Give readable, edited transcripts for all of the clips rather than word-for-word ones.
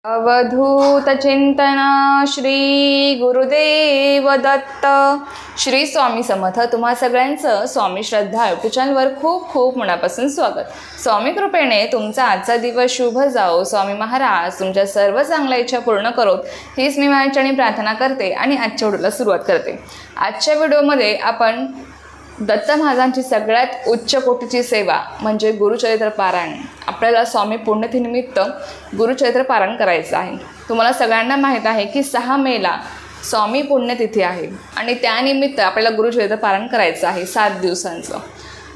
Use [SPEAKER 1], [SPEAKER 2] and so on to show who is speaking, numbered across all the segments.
[SPEAKER 1] अवधूत चिंतना श्री गुरुदेव दत्त. श्री स्वामी समर्थ. तुम्हा सगळ्यांचं स्वामी श्रद्धा यूट्यूब चॅनलवर खूप खूप मनापासून स्वागत. स्वामी कृपेने तुमचा आजचा दिवस शुभ जाओ. स्वामी महाराज तुमच्या सर्व चांगल्या इच्छा पूर्ण करोत हीच मी माझ्याने प्रार्थना करते आणि आजच्या व्हिडिओला सुरुवात करते. आजच्या व्हिडिओमध्ये आपण दत्त महाराजांची सगळ्यात उच्च कोटीची सेवा म्हणजे गुरुचरित्र पारायण. आपल्याला स्वामी पुण्यतिथीनिमित्त गुरुचरित्र पारायण करायचं आहे. तुम्हाला सगळ्यांना माहीत आहे की 6 मेला स्वामी पुण्यतिथी आहे आणि त्यानिमित्त आपल्याला गुरुचरित्र पारायण करायचं आहे 7 दिवसांचं.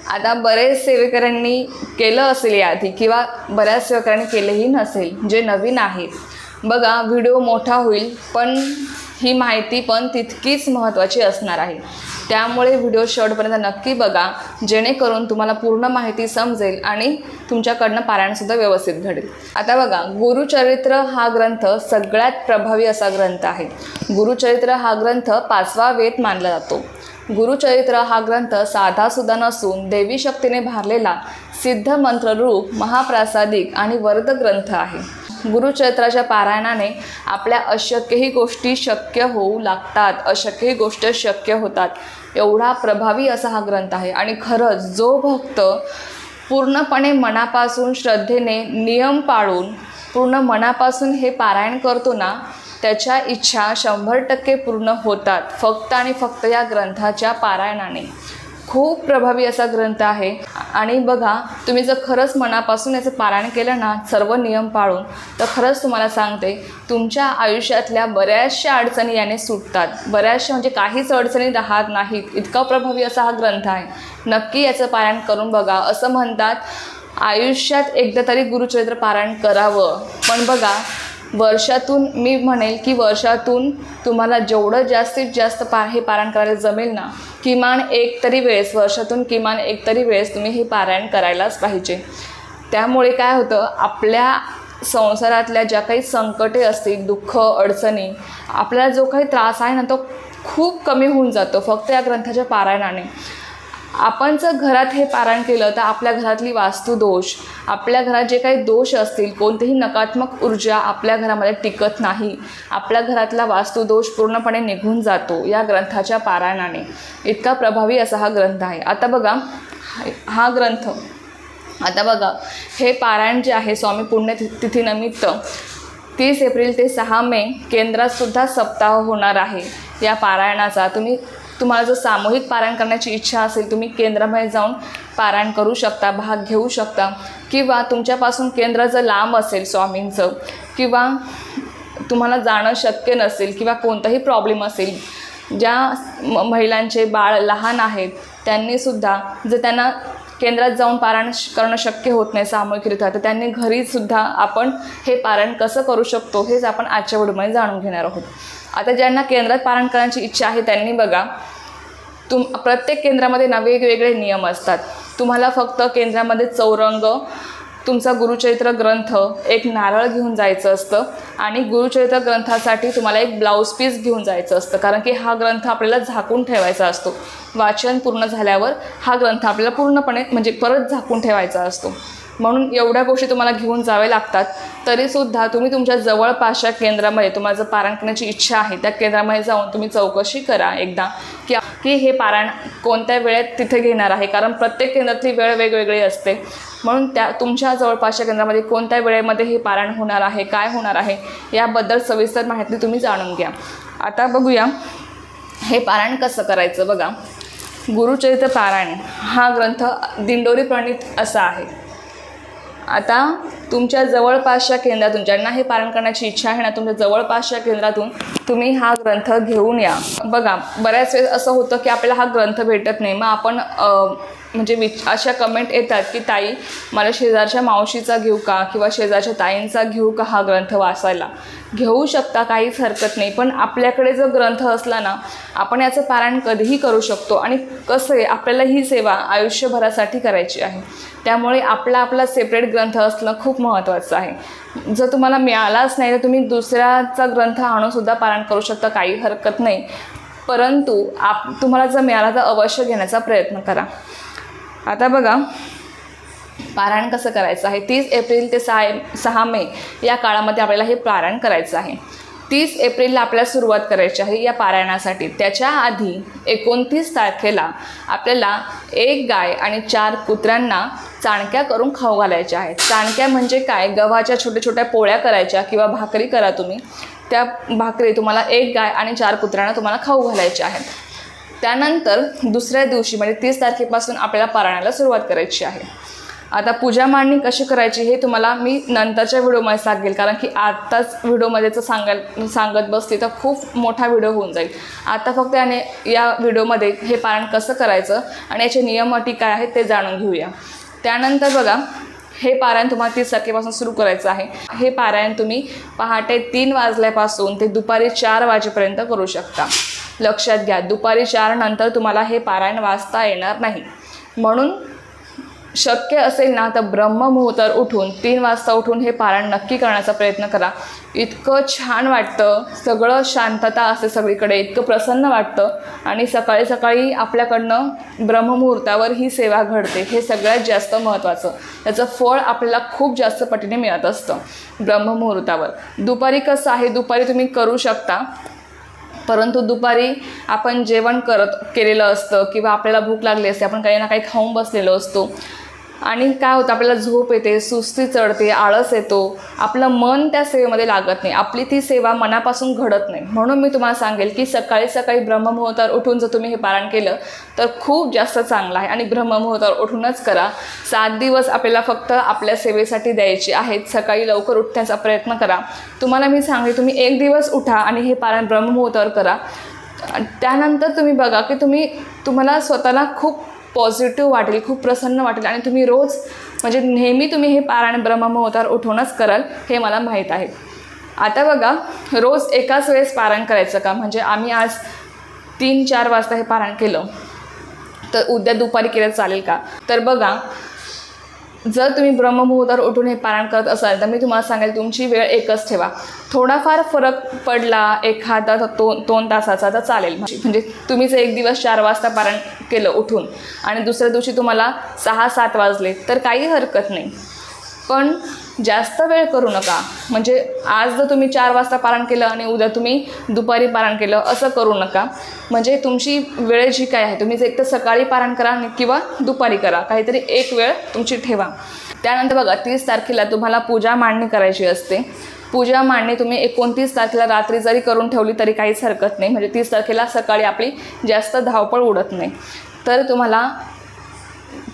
[SPEAKER 1] आता बरेच सेवेकऱ्यांनी केलं असेल याआधी किंवा बऱ्याच सेवेकऱ्यांनी केलेही नसेल. जे नवीन आहेत बघा, व्हिडिओ मोठा होईल पण ही माहिती पण तितकीच महत्त्वाची असणार आहे. त्यामुळे व्हिडिओ शेवटपर्यंत नक्की बघा जेणेकरून तुम्हाला पूर्ण माहिती समजेल आणि तुमच्याकडनं पारायणसुद्धा व्यवस्थित घडेल. आता बघा, गुरुचरित्र हा ग्रंथ सगळ्यात प्रभावी असा ग्रंथ आहे. गुरुचरित्र हा ग्रंथ 5वा वेद मानला जातो. गुरुचरित्र हा ग्रंथ साधासुद्धा नसून देवी शक्तीने भारलेला सिद्ध मंत्ररूप महाप्रासादिक आणि वरद ग्रंथ आहे. गुरुचरित्राच्या पारायणाने आपल्या अशक्यही गोष्टी शक्य होऊ लागतात, अशक्यही गोष्टी शक्य होतात. एवढा प्रभावी असा हा ग्रंथ आहे. आणि खरंच जो भक्त पूर्णपणे मनापासून श्रद्धेने नियम पाळून पूर्ण मनापासून हे पारायण करतो ना, त्याच्या इच्छा 100% पूर्ण होतात फक्त आणि फक्त या ग्रंथाच्या पारायणाने. खूप प्रभावी असा ग्रंथ आहे. आणि बघा, तुम्ही जर खरंच मनापासून याचं पारायण केलं ना सर्व नियम पाळून, तर खरंच तुम्हाला सांगते तुमच्या आयुष्यातल्या बऱ्याचशा अडचणी याने सुटतात. बऱ्याचशा म्हणजे काहीच अडचणी राहत नाहीत. इतका प्रभावी असा हा ग्रंथ आहे. नक्की याचं पारायण करून बघा. असं म्हणतात आयुष्यात एकदा तरी गुरुचरित्र पारायण करावं. पण बघा, वर्षातून मी म्हणेल की वर्षातून तुम्हाला जेवढं जास्तीत जास्त हे पारायण करायला जमेल ना, किमान एक तरी वेळेस, वर्षातून किमान एक तरी वेळेस तुम्ही हे पारायण करायलाच पाहिजे. त्यामुळे काय होतं, आपल्या संसारातल्या ज्या काही संकटे असतील, दुःख, अडचणी, आपल्याला जो काही त्रास आहे ना तो खूप कमी होऊन जातो फक्त या ग्रंथाच्या पारायणाने. आपण जर घरात हे पारायण केलं तर आपल्या घरातली वास्तुदोष, आपल्या घरात जे काही दोष असतील, कोणतीही नकारात्मक ऊर्जा आपल्या घरामध्ये टिकत नाही. आपल्या घरातला वास्तुदोष पूर्णपणे निघून जातो या ग्रंथाच्या पारायणाने. इतका प्रभावी असा हा ग्रंथ आहे. आता बघा, हा ग्रंथ आता बघा, हे पारायण जे आहे स्वामी पुण्यतिथीनिमित्त 30 एप्रिल ते 6 मे केंद्रातसुद्धा सप्ताह होणार आहे या पारायणाचा. तुम्हाला जर सामूहिक पारायण करण्याची इच्छा असेल, तुम्ही केंद्रामध्ये जाऊन पारायण करू शकता, भाग घेऊ शकता. किंवा तुमच्यापासून केंद्र जर लांब असेल स्वामींचं, किंवा तुम्हाला जाणं शक्य नसेल, किंवा कोणताही प्रॉब्लेम असेल, ज्या महिलांचे बाळ लहान आहेत त्यांनीसुद्धा जर त्यांना केंद्रात जाऊन पारायण करणं शक्य होत नाही सामूहिकरित्या, तर त्यांनी घरीसुद्धा आपण हे पारायण कसं करू शकतो हेच आपण आजच्या व्हिडिओमध्ये जाणून घेणार आहोत. आता ज्यांना केंद्रात पारायण करण्याची इच्छा आहे त्यांनी बघा, प्रत्येक केंद्रामध्ये ना वेगवेगळे नियम असतात. तुम्हाला फक्त केंद्रामध्ये चौरंग, तुमचा गुरुचरित्र ग्रंथ, एक नारळ घेऊन जायचं असतं. आणि गुरुचरित्र ग्रंथासाठी तुम्हाला एक ब्लाऊज पीस घेऊन जायचं असतं, कारण की हा ग्रंथ आपल्याला झाकून ठेवायचा असतो. वाचन पूर्ण झाल्यावर हा ग्रंथ आपल्याला पूर्णपणे म्हणजे परत झाकून ठेवायचा असतो. म्हणून एवढ्या गोष्टी तुम्हाला घेऊन जावे लागतात. तरीसुद्धा तुम्ही तुमच्या जवळपासच्या केंद्रामध्ये तुम्हाला जर पारायण करण्याची इच्छा आहे त्या केंद्रामध्ये जाऊन तुम्ही चौकशी करा एकदा की हे पारायण कोणत्या वेळेत तिथे घेणार आहे, कारण प्रत्येक केंद्रातली वेळ वेगवेगळी असते. म्हणून तुमच्या जवळपासच्या केंद्रामध्ये कोणत्या वेळेमध्ये हे पारायण होणार आहे, काय होणार आहे याबद्दल सविस्तर माहिती तुम्ही जाणून घ्या. आता बघूया हे पारायण कसं करायचं. बघा, गुरुचरित्र पारायण हा ग्रंथ दिंडोरी प्रणीत असा आहे. आता तुमच्या जवळपासच्या केंद्रातून ज्यांना हे पारायण करण्याची इच्छा आहे ना, तुमच्या जवळपासच्या केंद्रातून तुम्ही हा ग्रंथ घेऊन या. बघा, बऱ्याच वेळेस असं होतं की आपल्याला हा ग्रंथ भेटत नाही. मग आपण म्हणजे अशा कमेंट येतात की ताई मला शेजारच्या मावशीचा घेऊ का, किंवा शेजारच्या ताईंचा घेऊ का हा ग्रंथ वाचायला. घेऊ शकता, काहीच हरकत नाही. पण आपल्याकडे जर ग्रंथ असला ना, आपण याचं पारायण कधीही करू शकतो. आणि कसं आहे, आपल्याला ही सेवा आयुष्यभरासाठी करायची आहे. त्यामुळे आपला सेपरेट ग्रंथ असणं खूप महत्त्वाचं आहे. जर तुम्हाला मिळालाच नाही तर तुम्ही दुसऱ्याचा ग्रंथ आणूनसुद्धा पारायण करू शकता, काही हरकत नाही. परंतु तुम्हाला जर मिळाला तर अवश्य घेण्याचा प्रयत्न करा. आता बघा, पारायण कसं करायचं आहे, 30 एप्रिल ते 6 मे या काळामध्ये आपल्याला हे पारायण करायचं आहे. 30 एप्रिलला आपल्याला सुरुवात करायची आहे या पारायणासाठी. त्याच्या आधी 29 तारखेला आपल्याला 1 गाय आणि 4 कुत्र्यांना चाणक्या करून खाऊ घालायच्या आहेत. चाणक्या म्हणजे काय, गव्हाच्या छोट्या छोट्या पोळ्या करायच्या किंवा भाकरी करा तुम्ही. त्या भाकरी तुम्हाला 1 गाय आणि 4 कुत्र्यांना तुम्हाला खाऊ घालायच्या आहेत. त्यानंतर दुसऱ्या दिवशी म्हणजे 30 तारखेपासून आपल्याला पारायणाला सुरुवात करायची आहे. आता पूजा मांडणी कशी करायची हे तुम्हाला मी नंतरच्या व्हिडिओमध्ये सांगेल, कारण की आत्ताच व्हिडिओमध्येच सांगत बसली तर खूप मोठा व्हिडिओ होऊन जाईल. आता फक्त या व्हिडिओमध्ये हे पारायण कसं करायचं आणि याचे नियम अटी काय आहेत ते जाणून घेऊया. त्यानंतर बघा, हे पारायण तुम्हाला 30 तारखेपासून सुरू करायचं आहे. हे पारायण तुम्ही पहाटे 3 वाजल्यापासून ते दुपारी 4 वाजेपर्यंत करू शकता. लक्षात घ्या, दुपारी 4 नंतर तुम्हाला हे पारायण वाचता येणार नाही. म्हणून शक्य असेल ना तर ब्रह्ममुहूर्तावर उठून 3 वाजता उठून हे पारायण नक्की करण्याचा प्रयत्न करा. इतकं छान वाटतं, सगळं शांतता असते सगळीकडे, इतकं प्रसन्न वाटतं आणि सकाळी सकाळी आपल्याकडनं ब्रह्ममुहूर्तावर ही सेवा घडते. हे सगळ्यात जास्त महत्त्वाचं. त्याचं फळ आपल्याला खूप जास्त पटीने मिळत असतं ब्रह्ममुहूर्तावर. दुपारी कसं आहे, दुपारी तुम्ही करू शकता, परंतु दुपारी आपण जेवण केलेलं असतं किंवा आपल्याला भूक लागली असते, आपण काही ना काही खाऊन बसलेलो असतो आणि काय होतं, आपल्याला झोप येते, सुस्ती चढते, आळस येतो, आपलं मन त्या सेवेमध्ये लागत नाही, आपली ती सेवा मनापासून घडत नाही. म्हणून मी तुम्हाला सांगेल की सकाळी सकाळी ब्रह्ममुहूर्तावर उठून जर तुम्ही हे पारायण केलं तर खूप जास्त चांगलं आहे आणि ब्रह्ममुहूर्तावर उठूनच करा. 7 दिवस आपल्याला फक्त आपल्या सेवेसाठी द्यायचे आहेत. सकाळी लवकर उठण्याचा प्रयत्न करा. तुम्हाला मी सांगेल, तुम्ही 1 दिवस उठा आणि हे पारायण ब्रह्ममुहूर्तावर करा. त्यानंतर तुम्ही बघा की तुम्हाला स्वतःला खूप पॉझिटिव्ह वाटेल, खूप प्रसन्न वाटेल आणि तुम्ही रोज म्हणजे नेहमी तुम्ही हे पारायण ब्रह्ममुहूर्तावर उठूनच कराल हे मला माहीत आहे. आता बघा, रोज एकाच वेळेस पारायण करायचं का, म्हणजे आम्ही आज 3-4 वाजता हे पारायण केलं तर उद्या दुपारी केलं चालेल का. तर बघा, जर तुम्ही ब्रह्ममुहूर्तावर उठून हे पारायण करत असाल तर मी तुम्हाला सांगेल तुमची वेळ एकच ठेवा. थोडाफार फरक पडला एखादा 2 तासाचा तर चालेल. म्हणजे तुम्ही जर 1 दिवस 4 वाजता पारायण केलं उठून आणि दुसऱ्या दिवशी तुम्हाला 6-7 वाजले तर काही हरकत नाही, पण जास्त वेळ करू नका. म्हणजे आज जर तुम्ही 4 वाजता पारायण केलं आणि उद्या तुम्ही दुपारी पारायण केलं असं करू नका. म्हणजे तुमची वेळ जी काय आहे, तुम्ही एक तर सकाळी पारायण करा किंवा दुपारी करा, काहीतरी एक वेळ तुमची ठेवा. त्यानंतर बघा, 30 तारखेला तुम्हाला पूजा मांडणी करायची असते. पूजा मांडणी तुम्ही 29 तारखेला रात्री जरी करून ठेवली तरी काहीच हरकत नाही. म्हणजे 30 तारखेला सकाळी आपली जास्त धावपळ उडत नाही. तर तुम्हाला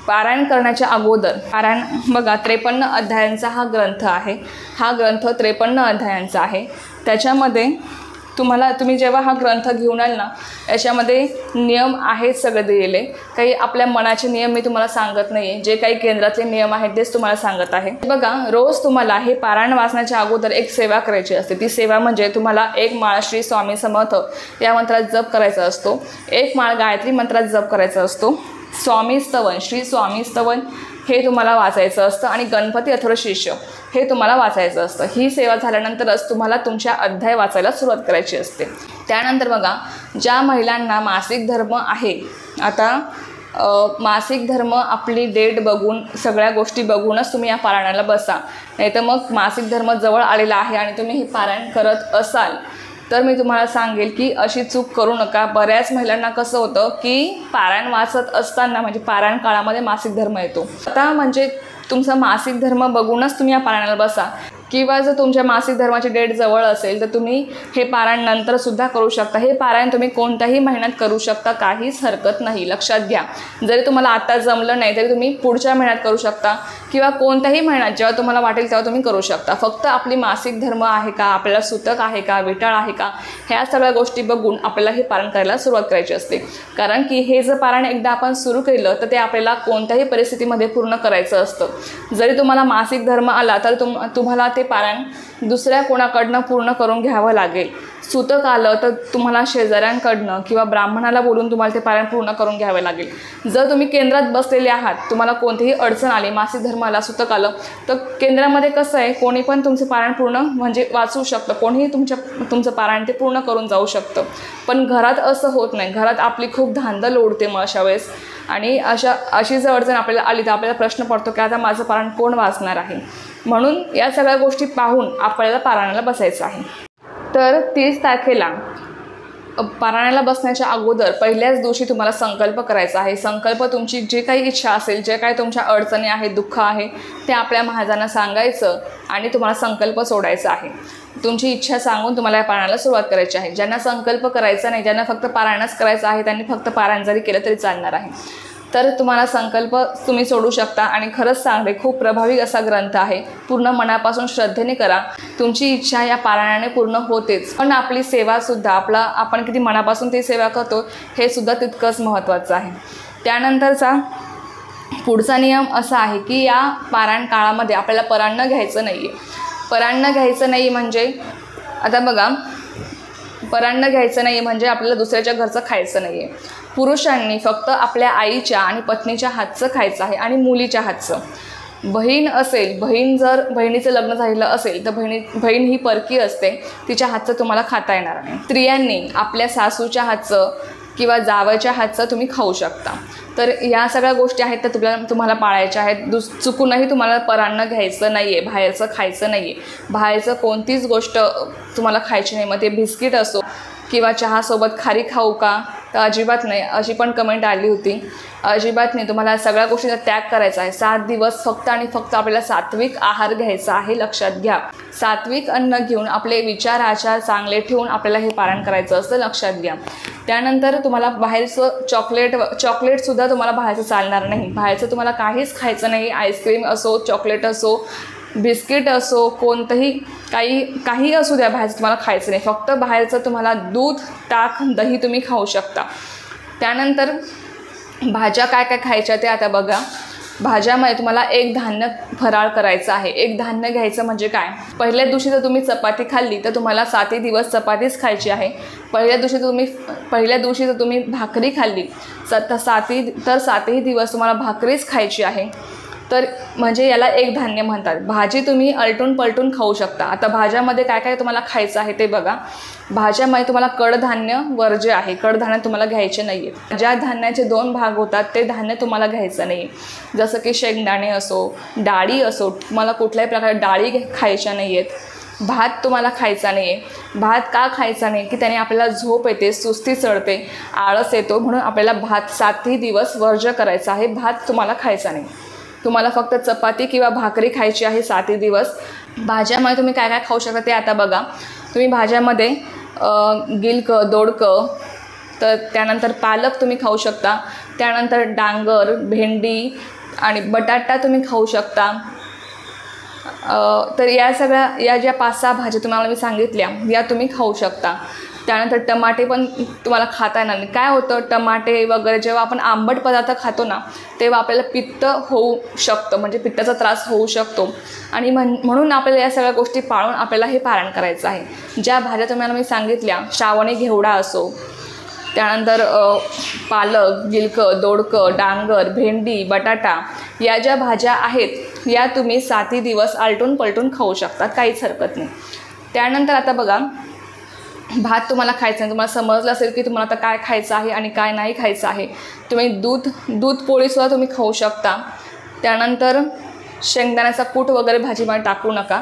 [SPEAKER 1] पारायण करण्याच्या अगोदर पारायण बघा, 53 अध्यायांचा हा ग्रंथ आहे. हा ग्रंथ 53 अध्यायांचा आहे. त्याच्यामध्ये तुम्ही जेव्हा हा ग्रंथ घेऊन आल ना, याच्यामध्ये नियम आहेत सगळे दिलेले. काही आपल्या मनाचे नियम मी तुम्हाला सांगत नाही आहे, जे काही केंद्रातले नियम आहेत तेच तुम्हाला सांगत आहे. बघा, रोज तुम्हाला हे पारायण वाचण्याच्या अगोदर एक सेवा करायची असते. ती सेवा म्हणजे तुम्हाला 1 माळ श्री स्वामी समर्थ या मंत्रात जप करायचा असतो, 1 माळ गायत्री मंत्रात जप करायचा असतो, स्वामी स्तवन श्री स्वामी स्तवन हे तुम्हाला वाचायचं असतं आणि गणपती अथर्वशीर्ष हे तुम्हाला वाचायचं असतं. ही सेवा झाल्यानंतरच तुम्हाला तुमच्या अध्याय वाचायला सुरुवात करायची असते. त्यानंतर बघा, ज्या महिलांना मासिक धर्म आहे, आता मासिक धर्म आपली डेट बघून सगळ्या गोष्टी बघूनच तुम्ही या पारायणाला बसा. नाही तर मग मासिक धर्म जवळ आलेला आहे आणि तुम्ही हे पारायण करत असाल तर मी तुम्हाला सांगेल की अशी चूक करू नका. बऱ्याच महिलांना कसं होतं की पारायण वाचत असताना म्हणजे पारायण काळामध्ये मासिक धर्म येतो. आता म्हणजे तुमचा मासिक धर्म बघूनच तुम्ही या पारायणाला बसा, किंवा जर तुमच्या मासिक धर्माची डेट जवळ असेल तर तुम्ही हे पारायण नंतरसुद्धा करू शकता. हे पारायण तुम्ही कोणत्याही महिन्यात करू शकता, काहीच हरकत नाही. लक्षात घ्या, जरी तुम्हाला आता जमलं नाही तरी तुम्ही पुढच्या महिन्यात करू शकता किंवा कोणत्याही महिन्यात जेव्हा तुम्हाला वाटेल तेव्हा तुम्ही करू शकता. फक्त आपली मासिक धर्म आहे का, आपल्याला सुतक आहे का, विटाळ आहे का, ह्या सगळ्या गोष्टी बघून आपल्याला हे पारायण करायला सुरुवात करायची असते. कारण की हे जर पारायण एकदा आपण सुरू केलं तर ते आपल्याला कोणत्याही परिस्थितीमध्ये पूर्ण करायचं असतं. जरी तुम्हाला मासिक धर्म आला तर तुम्हाला ते पारायण दुसऱ्या कोणाकडनं पूर्ण करून घ्यावं लागेल. सुतक आलं तर तुम्हाला शेजाऱ्यांकडनं किंवा ब्राह्मणाला बोलून तुम्हाला ते पारायण पूर्ण करून घ्यावे लागेल. जर तुम्ही केंद्रात बसलेले आहात, तुम्हाला कोणतीही अडचण आली, मासिक धर्म आला, सुतक आलं, तर केंद्रामध्ये कसं आहे, कोणी पण तुमचं पारायण पूर्ण म्हणजे वाचू शकतं, कोणीही तुमचं पारायण ते पूर्ण करून जाऊ शकतं. पण घरात असं होत नाही. घरात आपली खूप धांदल उडते मग अशा वेळेस. आणि अशी जर अडचण आपल्याला आली तर आपल्याला प्रश्न पडतो की आता माझं पारायण कोण वाचणार आहे. म्हणून या सगळ्या गोष्टी पाहून आपल्याला पारायणाला बसायचं आहे. तर 30 तारखेला पारायणाला बसण्याच्या अगोदर पहिल्याच दिवशी तुम्हाला संकल्प करायचा आहे. संकल्प तुमची जी काही इच्छा असेल, जे काही तुमच्या अडचणी आहेत, दुःख आहे, ते आपल्या महाराजांना सांगायचं आणि तुम्हाला संकल्प सोडायचा आहे. तुमची इच्छा सांगून तुम्हाला या पारायणाला सुरुवात करायची आहे. ज्यांना संकल्प करायचा नाही, ज्यांना फक्त पारायणच करायचं आहे, त्यांनी फक्त पारायण जरी केलं तरी चालणार आहे. तर तुम्हाला संकल्प तुम्ही सोडू शकता. आणि खरंच सांगते, खूप प्रभावी असा ग्रंथ आहे. पूर्ण मनापासून श्रद्धेने करा, तुमची इच्छा या पारायणाने पूर्ण होतेच. पण आपली सेवासुद्धा, आपण किती मनापासून ती सेवा करतो हे सुद्धा तितकंच महत्त्वाचं आहे. त्यानंतरचा पुढचा नियम असा आहे की या पारायण काळामध्ये आपल्याला परान्न घ्यायचं नाही आहे. परान्न घ्यायचं नाही म्हणजे आता बघा, परान्न घ्यायचं नाही म्हणजे आपल्याला दुसऱ्याच्या घरचं खायचं नाही आहे. पुरुषांनी फक्त आपल्या आईच्या आणि पत्नीच्या हातचं खायचं आहे आणि मुलीच्या हातचं. बहीण असेल, जर बहिणीचं लग्न झालेलं असेल तर बहीण ही परकी असते, तिच्या हातचं तुम्हाला खाता येणार नाही. स्त्रियांनी आपल्या सासूच्या हातचं किंवा जावयाच्या हातचं तुम्ही खाऊ शकता. तर या सगळ्या गोष्टी आहेत त्या तुम्हाला पाळायच्या आहेत. चुकूनही तुम्हाला परान्न घ्यायचं नाही आहे, बाहेरचं खायचं नाही आहे. बाहेरचं कोणतीच गोष्ट तुम्हाला खायची नाही. मग ते बिस्किट असो किंवा चहासोबत खारी खाऊ का, तर अजिबात नाही. अशी पण कमेंट आली होती. अजिबात नाही. तुम्हाला सगळ्या गोष्टीचा त्याग करायचा आहे. 7 दिवस फक्त आणि फक्त आपल्याला सात्विक आहार घ्यायचा आहे. लक्षात घ्या, सात्विक अन्न घेऊन आपले विचार आचार चांगले ठेवून आपल्याला हे पारायण करायचं असतं, लक्षात घ्या. त्यानंतर तुम्हाला बाहेरचं चॉकलेटसुद्धा तुम्हाला बाहेरचं चालणार नाही. बाहेरचं तुम्हाला काहीच खायचं नाही. आईस्क्रीम असो, चॉकलेट असो, बिस्किट असो, कोणतंही काही असू द्या, बाहेरचं तुम्हाला खायचं नाही. फक्त बाहेरचं तुम्हाला दूध, ताक, दही तुम्ही खाऊ शकता. त्यानंतर भाज्या काय काय खायच्या ते आता बघा. भाज्यामध्ये तुम्हाला एक धान्य फराळ करायचं आहे. एक धान्य घ्यायचं म्हणजे काय, पहिल्या दिवशी जर तुम्ही चपाती खाल्ली तर तुम्हाला 7 दिवस चपातीच खायची आहे. पहिल्या दिवशी जर तुम्ही भाकरी खाल्ली तर 7 दिवस तुम्हाला भाकरीच खायची आहे. तर म्हणजे याला एक धान्य म्हणतात. भाजी तुम्ही अलटून पलटून खाऊ शकता. आता भाज्यामध्ये काय काय तुम्हाला खायचं आहे ते बघा. भाज्यामध्ये तुम्हाला कडधान्य वर्ज्य आहे. कडधान्य तुम्हाला घ्यायचे नाही आहेत. ज्या धान्याचे 2 भाग होतात ते धान्य तुम्हाला घ्यायचं नाही आहे. जसं की शेंगदाणे असो, डाळी असो, तुम्हाला कुठल्याही प्रकारे डाळी खायच्या नाही आहेत. भात तुम्हाला खायचा नाही आहे. भात का खायचा नाही की त्याने आपल्याला झोप येते, सुस्ती चढते, आळस येतो. म्हणून आपल्याला भात 7 दिवस वर्ज्य करायचा आहे. भात तुम्हाला खायचा नाही. तुम्हाला फक्त चपाती किंवा भाकरी खायची आहे 7 दिवस. भाज्यामध्ये तुम्ही काय काय खाऊ शकता ते आता बघा. तुम्ही भाज्यामध्ये गिलकं, दोडकं, तर त्यानंतर पालक तुम्ही खाऊ शकता. त्यानंतर डांगर, भेंडी आणि बटाटा तुम्ही खाऊ शकता. तर या ज्या 5-6 भाज्या तुम्हाला मी सांगितल्या या तुम्ही खाऊ शकता. त्यानंतर टमाटे पण तुम्हाला खाता येणार नाही. काय होतं, टमाटे वगैरे जेव्हा आपण आंबट पदार्थ खातो ना, तेव्हा आपल्याला पित्त होऊ शकतं, म्हणजे पित्ताचा त्रास होऊ शकतो. आणि म्हणून आपल्याला या सगळ्या गोष्टी पाळून आपल्याला हे पारायण करायचं आहे. ज्या भाज्या तुम्हाला मी सांगितल्या, श्रावणी घेवडा असो, त्यानंतर पालक, गिलकं, दोडकं, डांगर, भेंडी, बटाटा, या ज्या भाज्या आहेत या तुम्ही 7 दिवस आलटून पलटून खाऊ शकता, काहीच हरकत नाही. त्यानंतर आता बघा, भात तुम्हाला खायचं नाही. तुम्हाला समजलं असेल की तुम्हाला आता काय खायचं आहे आणि काय नाही खायचं आहे. तुम्ही दूध पोळीसुद्धा तुम्ही खाऊ शकता. त्यानंतर शेंगदाण्याचा कूट वगैरे भाजीमध्ये टाकू नका.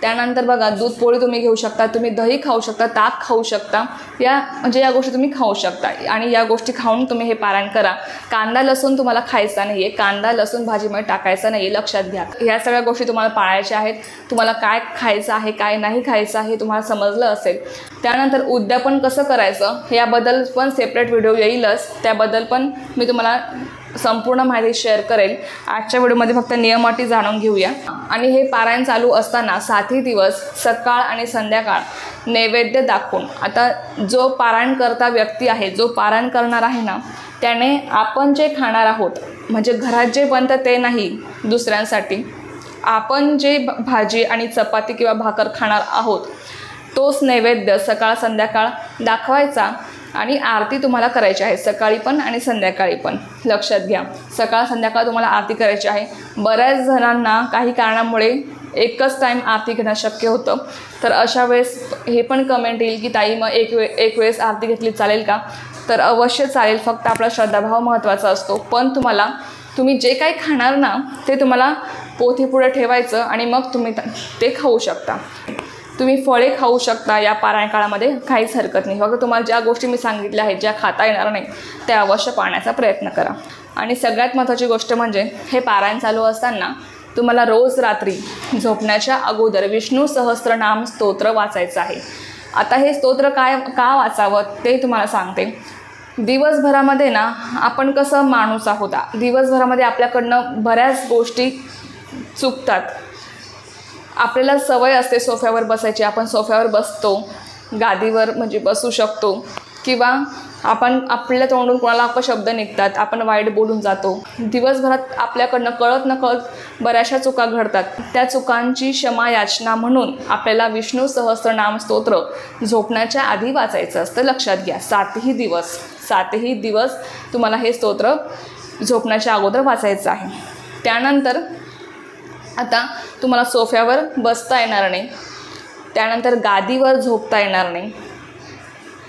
[SPEAKER 1] त्यानंतर बघा, दूध पोळी तुम्ही घेऊ शकता, तुम्ही दही खाऊ शकता, ताक खाऊ शकता. या गोष्टी तुम्ही खाऊ शकता आणि या गोष्टी खाऊन तुम्ही हे पारायण करा. कांदा लसूण तुम्हाला खायचा नाही आहे. कांदा लसूण भाजीमध्ये टाकायचा नाही आहे, लक्षात घ्या. ह्या सगळ्या गोष्टी तुम्हाला पाळायच्या आहेत. तुम्हाला काय खायचं आहे, काय नाही खायचं आहे तुम्हाला समजलं असेल. त्यानंतर उद्यापन कसं करायचं याबद्दल पण सेपरेट व्हिडिओ येईलच. त्याबद्दल पण मी तुम्हाला संपूर्ण माहिती शेअर करेल. आजच्या व्हिडिओमध्ये फक्त नियम अटी जाणून घेऊया. आणि हे पारायण चालू असताना 7 दिवस सकाळ आणि संध्याकाळ नैवेद्य दाखवून, आता जो पारायण करता व्यक्ती आहे, जो पारायण करणार आहे ना, त्याने आपण जे खाणार आहोत, म्हणजे घरात जे बनतं ते नाही, दुसऱ्यांसाठी आपण जे भाजी आणि चपाती किंवा भाकर खाणार आहोत तोच नैवेद्य सकाळ संध्याकाळ दाखवायचा. आणि आरती तुम्हाला करायची आहे, सकाळी पण आणि संध्याकाळी पण, लक्षात घ्या. सकाळ संध्याकाळ तुम्हाला आरती करायची आहे. बऱ्याच जणांना काही कारणामुळे एकच टाईम आरती घेणं शक्य होतं. तर अशा वेळेस हे पण कमेंट येईल की ताई मग एक वेळेस आरती घेतली चालेल का, तर अवश्य चालेल, फक्त आपला श्रद्धाभाव महत्त्वाचा असतो. पण तुम्ही जे काही खाणार ना ते तुम्हाला पोथी पुढे ठेवायचं आणि मग तुम्ही ते खाऊ शकता. तुम्ही फळे खाऊ शकता या पारायण काळामध्ये, काहीच हरकत नाही. फक्त तुम्हाला ज्या गोष्टी मी सांगितल्या आहेत ज्या खाता येणार नाही त्या अवश्य पाळण्याचा प्रयत्न करा. आणि सगळ्यात महत्त्वाची गोष्ट म्हणजे हे पारायण चालू असताना तुम्हाला रोज रात्री झोपण्याच्या अगोदर विष्णू सहस्त्रनाम स्तोत्र वाचायचं आहे. आता हे स्तोत्र का वाचावं ते तुम्हाला सांगते. दिवसभरामध्ये ना आपण कसं माणूस आहोत, दिवसभरामध्ये आपल्याकडनं बऱ्याच गोष्टी चुकतात. आपल्याला सवय असते सोफ्यावर बसायची, आपण सोफ्यावर बसतो, गादीवर म्हणजे बसू शकतो, किंवा आपण आपल्या तोंडून कोणाला अपशब्द निघतात, आपण वाईट बोलून जातो. दिवसभरात आपल्याकडनं कळत नकळत बऱ्याचशा चुका घडतात. त्या चुकांची क्षमा याचना म्हणून आपल्याला विष्णू सहस्त्रनाम स्तोत्र झोपण्याच्या आधी वाचायचं असतं. लक्षात घ्या, 7ही दिवस तुम्हाला हे स्तोत्र झोपण्याच्या अगोदर वाचायचं आहे. त्यानंतर आता तुम्हाला सोफ्यावर बसता येणार नाही, त्यानंतर गादीवर झोपता येणार नाही,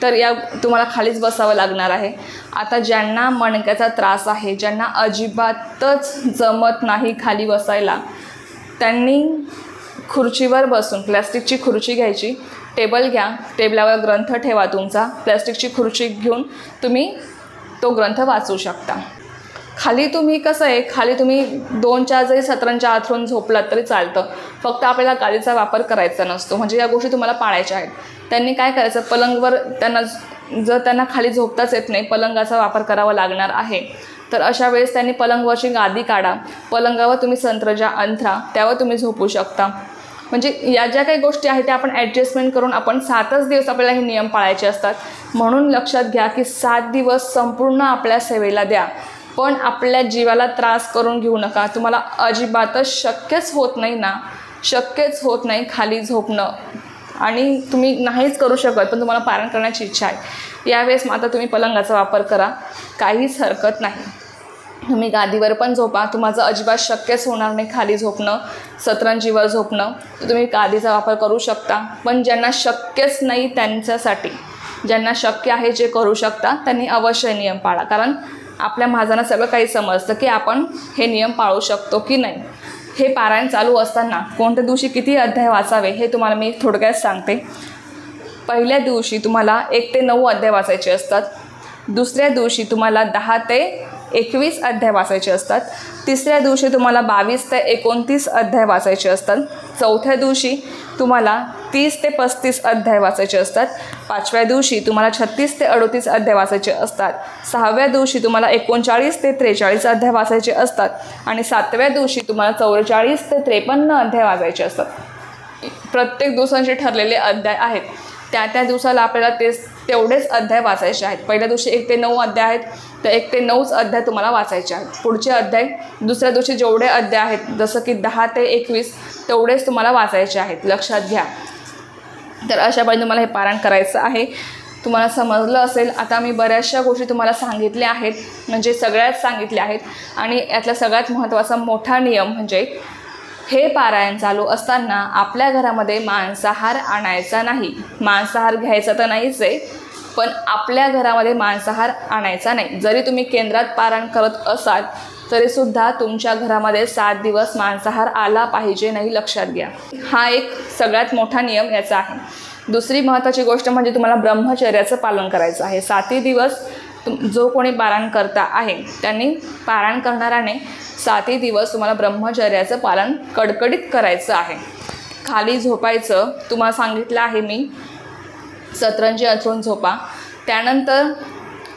[SPEAKER 1] तर तुम्हाला खालीच बसावं लागणार आहे. आता ज्यांना मणक्याचा त्रास आहे, ज्यांना अजिबातच जमत नाही खाली बसायला, त्यांनी खुर्चीवर बसून, प्लॅस्टिकची खुर्ची घ्यायची, टेबल घ्या, टेबलावर ग्रंथ ठेवा तुमचा, प्लॅस्टिकची खुर्ची घेऊन तुम्ही तो ग्रंथ वाचू शकता. खाली तुम्ही कसं आहे, खाली तुम्ही 2-4 जरी सतरंच्या आथरून झोपलात तरी चालतं. फक्त आपल्याला गादीचा वापर करायचा नसतो. म्हणजे या गोष्टी तुम्हाला पाळायच्या आहेत. त्यांनी काय करायचं, पलंगवर जर त्यांना खाली झोपताच येत नाही, पलंगाचा वापर करावा लागणार आहे, तर अशा वेळेस त्यांनी पलंगावरची गादी काढा, पलंगावर तुम्ही संत्रजा अंथरा, त्यावर तुम्ही झोपू शकता. म्हणजे या ज्या काही गोष्टी आहेत त्या आपण ॲडजस्टमेंट करून आपण 7च दिवस आपल्याला हे नियम पाळायचे असतात. म्हणून लक्षात घ्या की 7 दिवस संपूर्ण आपल्या सेवेला द्या, पण आपल्या जीवाला त्रास करून घेऊ नका. तुम्हाला अजिबातच शक्यच होत नाही खाली झोपणं, आणि तुम्ही नाहीच करू शकत, पण तुम्हाला पारायण करण्याची इच्छा आहे, यावेळेस मात्र तुम्ही पलंगाचा वापर करा, काहीच हरकत नाही. तुम्ही गादीवर पण झोपा, तुम्हाला अजिबात शक्यच होणार नाही खाली झोपणं, सतरंजीवर झोपणं, तर तुम्ही गादीचा वापर करू शकता. पण ज्यांना शक्यच नाही त्यांच्यासाठी, ज्यांना शक्य आहे जे करू शकता त्यांनी अवश्य नियम पाळा. कारण आपल्या महाजांना सगळं काही समजतं की आपण हे नियम पाळू शकतो की नाही. हे पारायण चालू असताना कोणत्या दिवशी किती अध्याय वाचावे हे तुम्हाला मी थोडक्यात सांगते. पहिल्या दिवशी तुम्हाला 1 ते 9 अध्याय वाचायचे असतात. दुसऱ्या दिवशी तुम्हाला 10 ते 21 अध्याय वाचायचे असतात. तिसऱ्या दिवशी तुम्हाला 22 ते 29 अध्याय वाचायचे असतात. चौथ्या दिवशी तुम्हाला 30 ते 35 अध्याय वाचायचे असतात. 5व्या दिवशी तुम्हाला 36 ते 38 अध्याय वाचायचे असतात. 6व्या दिवशी तुम्हाला 39 ते 43 अध्याय वाचायचे असतात. आणि 7व्या दिवशी तुम्हाला 44 ते 53 अध्याय वाचायचे असतात. प्रत्येक दिवसांचे ठरलेले अध्याय आहेत, त्या दिवसाला आपल्याला तेवढेच अध्याय वाचायचे आहेत. पहिल्या दिवशी 1 ते 9 अध्याय आहेत, तर 1 ते 9च अध्याय तुम्हाला वाचायचे आहेत. पुढचे अध्याय दुसऱ्या दिवशी जेवढे अध्याय आहेत, जसं की 10 ते 21 तेवढेच तुम्हाला वाचायचे आहेत. लक्षात घ्या. तर अशाप्रकारे तुम्हाला हे पारायण करायचं आहे. तुम्हाला समजलं असेल. आता मी बऱ्याचशा गोष्टी तुम्हाला सांगितल्या आहेत, म्हणजे सगळ्याच सांगितल्या आहेत. आणि यातला सगळ्यात महत्त्वाचा मोठा नियम म्हणजे हे पारायण चालू असताना आपल्या घरामध्ये मांसाहार आणायचा नाही. मांसाहार घ्यायचा तर नाहीच आहे, पण आपल्या घरामध्ये मांसाहार आणायचा नाही. जरी तुम्ही केंद्रात पारायण करत असाल तरीसुद्धा तुमच्या घरामध्ये 7 दिवस मांसाहार आला पाहिजे नाही. लक्षात घ्या. हा एक सगळ्यात मोठा नियम याचा आहे. दुसरी महत्त्वाची गोष्ट म्हणजे तुम्हाला ब्रह्मचर्याचं पालन करायचं आहे. 7 दिवस जो कोणी पारायण करता आहे त्यांनी, पारायण करणाऱ्याने 7 दिवस तुम्हाला ब्रह्मचर्याचं पालन कडकडीत करायचं आहे. खाली झोपायचं तुम्हाला सांगितलं आहे मी, सतरंजी अंथरून झोपा. त्यानंतर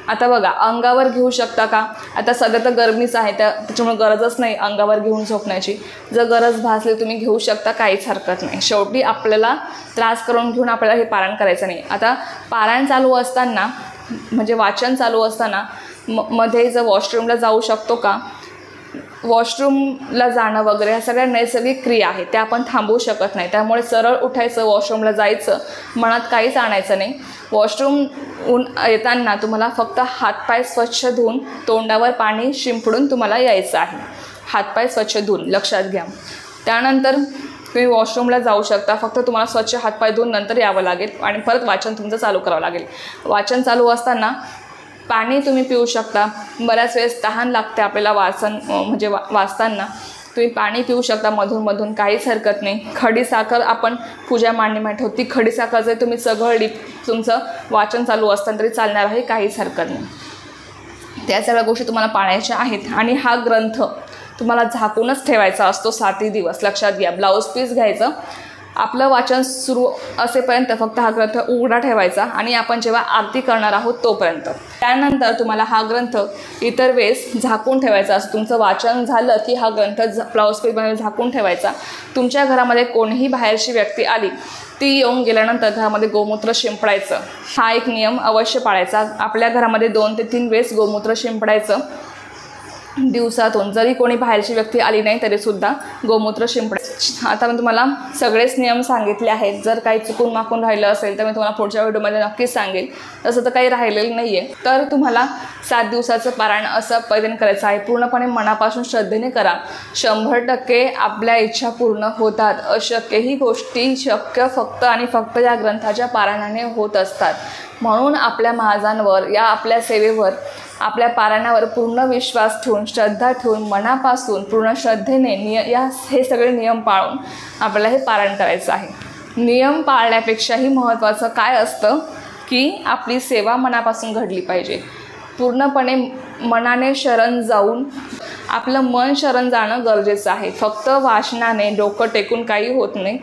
[SPEAKER 1] आता बघा, अंगावर घेऊ शकता का? आता सध्या तर गरमीच आहे, त्याच्यामुळे गरजच नाही अंगावर घेऊन झोपण्याची. जर गरज भासली तुम्ही घेऊ शकता, काहीच हरकत नाही. शेवटी आपल्याला त्रास करून घेऊन आपल्याला हे पारायण करायचं नाही. आता पारायण चालू असताना, म्हणजे वाचन चालू असताना मध्ये जर वॉशरूमला जाऊ शकतो का? वॉशरूमला जाणं वगैरे ह्या सगळ्या नैसर्गिक क्रिया आहेत, त्या आपण थांबवू शकत नाही. त्यामुळे सरळ उठायचं, वॉशरूमला जायचं, मनात काहीच आणायचं नाही. वॉशरूमहून येताना तुम्हाला फक्त हातपाय स्वच्छ धुवून तोंडावर पाणी शिंपडून तुम्हाला यायचं आहे. हातपाय स्वच्छ धुवून, लक्षात घ्या. त्यानंतर तुम्ही वॉशरूमला जाऊ शकता, फक्त तुम्हाला स्वच्छ हातपाय धुवून नंतर यावं लागेल आणि परत वाचन तुमचं चालू करावं लागेल. वाचन चालू असताना पाणी तुम्ही पिऊ शकता. बऱ्याच वेळेस तहान लागते आपल्याला वाचताना. तुम्ही पाणी पिऊ शकता मधून, काहीच हरकत नाही. खडीसाखर आपण पूजा मांडणीमध्ये ठेवतो. ती खडीसाखर जर तुम्ही चघळली, तुमचं वाचन चालू असताना तरी चालणार आहे, काहीच हरकत नाही. त्या सगळ्या गोष्टी तुम्हाला पाळायच्या आहेत. आणि हा ग्रंथ तुम्हाला झाकूनच ठेवायचा असतो 7 दिवस. लक्षात घ्या. ब्लाऊज पीस घ्यायचं, आपलं वाचन सुरू असेपर्यंत फक्त हा ग्रंथ उघडा ठेवायचा आणि आपण जेव्हा आरती करणार आहोत तोपर्यंत. त्यानंतर तुम्हाला हा ग्रंथ इतर वेळेस झाकून ठेवायचा असतो. तुमचं वाचन झालं की हा ग्रंथ ब्लाऊज पीसमध्ये झाकून ठेवायचा. तुमच्या घरामध्ये कोणीही बाहेरची व्यक्ती आली, ती येऊन गेल्यानंतर घरामध्ये गोमूत्र शिंपडायचं. हा एक नियम अवश्य पाळायचा. आपल्या घरामध्ये 2 ते 3 वेळेस गोमूत्र शिंपडायचं दिवसातून. जरी कोणी बाहेरची व्यक्ती आली नाही तरीसुद्धा गोमूत्र शिंपडायचं. आता मी तुम्हाला सगळेच नियम सांगितले आहेत. जर काही चुकून माकून राहिलं असेल तर मी तुम्हाला पुढच्या व्हिडिओमध्ये नक्कीच सांगेल. तसं तर काही राहिलेलं नाही आहे. तर तुम्हाला 7 दिवसाचं पारायण असं पालन करायचं आहे. पूर्णपणे मनापासून श्रद्धेने करा. 100% आपल्या इच्छा पूर्ण होतात. अशक्य ही गोष्टी शक्य फक्त आणि फक्त या ग्रंथाच्या पारायणाने होत असतात. म्हणून आपल्या महाजांवर, या आपल्या सेवेवर, आपल्या पारायणावर पूर्ण विश्वास ठेवून, श्रद्धा ठेवून, मनापासून पूर्ण श्रद्धेने हे सगळे नियम पाळून आपल्याला हे पारायण करायचं आहे. नियम पाळण्यापेक्षाही महत्त्वाचं काय असतं की आपली सेवा मनापासून घडली पाहिजे. पूर्णपणे मनाने शरण जाऊन, आपलं मन शरण जाणं गरजेचं आहे. फक्त वाचनाने, डोकं टेकून काही होत नाही.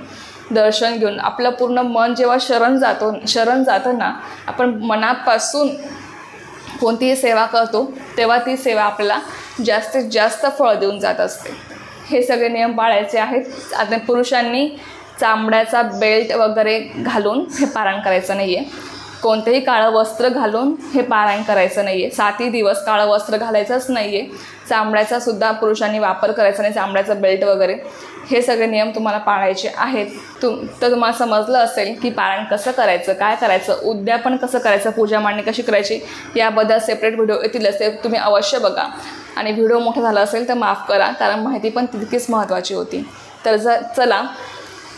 [SPEAKER 1] दर्शन घेऊन आपलं पूर्ण मन जेव्हा शरण जातं ना, आपण मनापासून कोणतीही सेवा करतो तेव्हा ती सेवा आपल्याला जास्तीत जास्त फळ देऊन जात असते. हे सगळे नियम पाळायचे आहेत. आता पुरुषांनी चामड्याचा बेल्ट वगैरे घालून हे पारायण करायचं नाही आहे. कोणतेही काळं वस्त्र घालून हे पारायण करायचं नाही आहे. 7 दिवस काळं वस्त्र घालायचंच नाही आहे. चामड्याचा सुद्धा पुरुषांनी वापर करायचा नाही, चामड्याचा बेल्ट वगैरे. हे सगळे नियम तुम्हाला पाळायचे आहेत. तर तुम्हाला समजलं असेल की पारायण कसं करायचं, काय करायचं, उद्यापन कसं करायचं, पूजा मांडणी कशी करायची, याबद्दल सेपरेट व्हिडिओ येतीलच. ते तुम्ही अवश्य बघा. आणि व्हिडिओ मोठा झाला असेल तर माफ करा, कारण माहिती पण तितकीच महत्त्वाची होती. तर चला,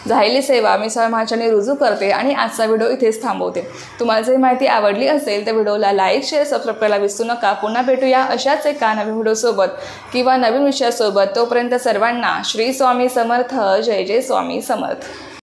[SPEAKER 1] झालेली सेवा मी स्वामी महाचरणी रुजू करते आणि आजचा व्हिडिओ इथेच थांबवते. तुम्हाला जर माहिती आवडली असेल तर व्हिडिओला लाईक, शेअर, सबस्क्राईब करायला विसरू नका. पुन्हा भेटूया अशाच एका नवीन व्हिडिओसोबत किंवा नवीन विषयासोबत. तोपर्यंत सर्वांना श्री स्वामी समर्थ. जय जय स्वामी समर्थ.